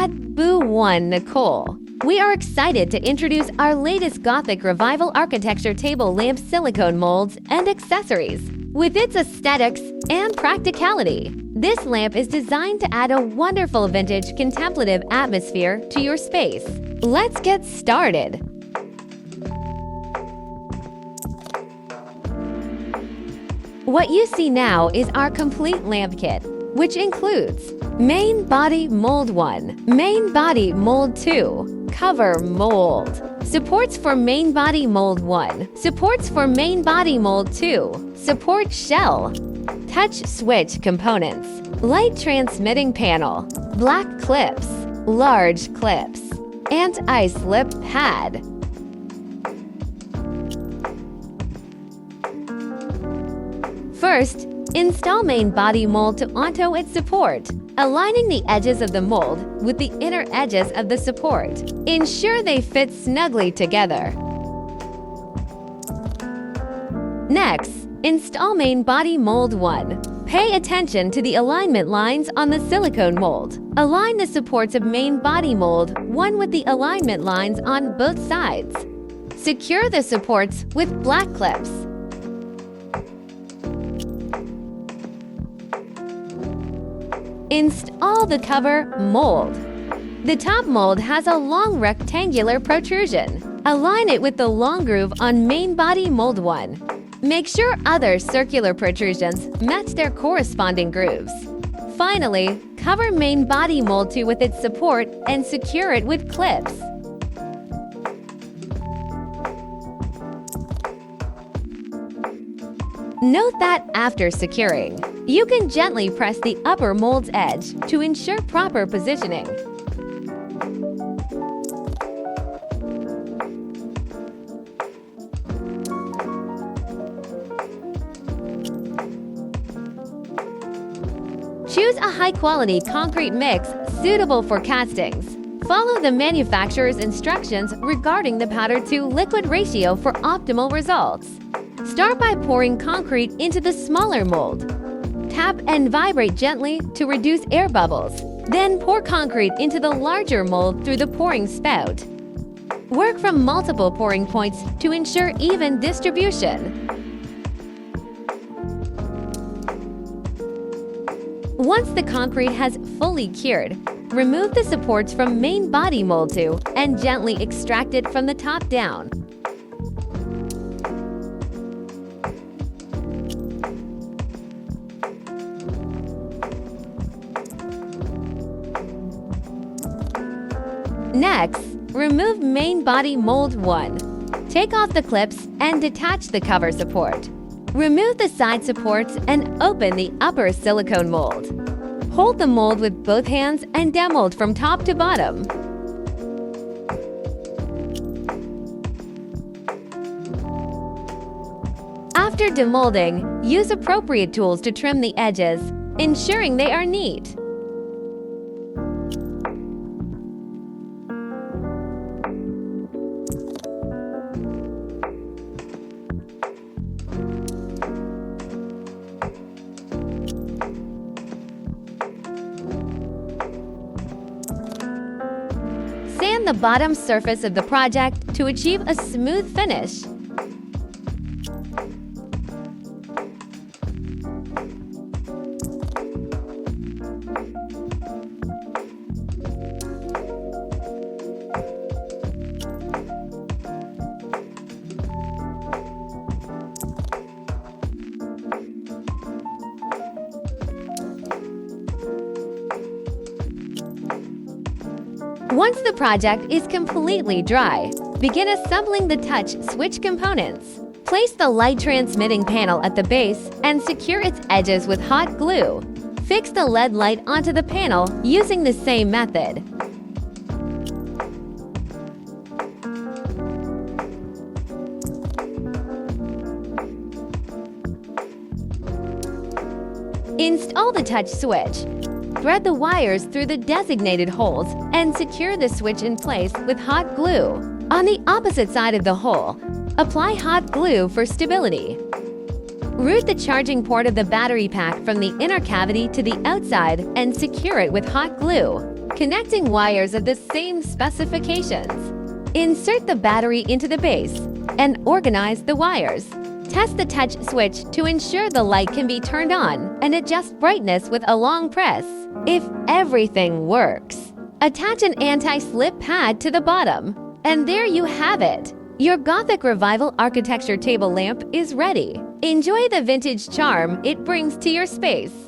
at Boowan Nicole. We are excited to introduce our latest Gothic Revival Architecture Table Lamp silicone molds and accessories. With its aesthetics and practicality, this lamp is designed to add a wonderful vintage contemplative atmosphere to your space. Let's get started. What you see now is our complete lamp kit, which includes Main Body Mold 1, Main Body Mold 2, Cover Mold, supports for Main Body Mold 1, supports for Main Body Mold 2, support shell, touch switch components, light transmitting panel, black clips, large clips, anti-slip pad. First, install main body mold onto its support, aligning the edges of the mold with the inner edges of the support. Ensure they fit snugly together. Next, install main body mold 1. Pay attention to the alignment lines on the silicone mold. Align the supports of main body mold 1 with the alignment lines on both sides. Secure the supports with black clips. Install the cover mold. The top mold has a long rectangular protrusion. Align it with the long groove on main body mold 1. Make sure other circular protrusions match their corresponding grooves. Finally, cover main body mold 2 with its support and secure it with clips. Note that after securing, you can gently press the upper mold's edge to ensure proper positioning. Choose a high-quality concrete mix suitable for castings. Follow the manufacturer's instructions regarding the powder-to-liquid ratio for optimal results. Start by pouring concrete into the smaller mold. Tap and vibrate gently to reduce air bubbles. Then pour concrete into the larger mold through the pouring spout. Work from multiple pouring points to ensure even distribution. Once the concrete has fully cured, remove the supports from main body mold 2 and gently extract it from the top down. Next, remove main body mold 1. Take off the clips and detach the cover support. Remove the side supports and open the upper silicone mold. Hold the mold with both hands and demold from top to bottom. After demolding, use appropriate tools to trim the edges, ensuring they are neat. Sand the bottom surface of the project to achieve a smooth finish. Once the project is completely dry, begin assembling the touch switch components. Place the light transmitting panel at the base and secure its edges with hot glue. Fix the LED light onto the panel using the same method. Install the touch switch. Thread the wires through the designated holes and secure the switch in place with hot glue. On the opposite side of the hole, apply hot glue for stability. Route the charging port of the battery pack from the inner cavity to the outside and secure it with hot glue. connecting wires of the same specifications. Insert the battery into the base and organize the wires. Test the touch switch to ensure the light can be turned on and adjust brightness with a long press. If everything works, attach an anti-slip pad to the bottom. And there you have it! Your Gothic Revival architecture table lamp is ready. Enjoy the vintage charm it brings to your space.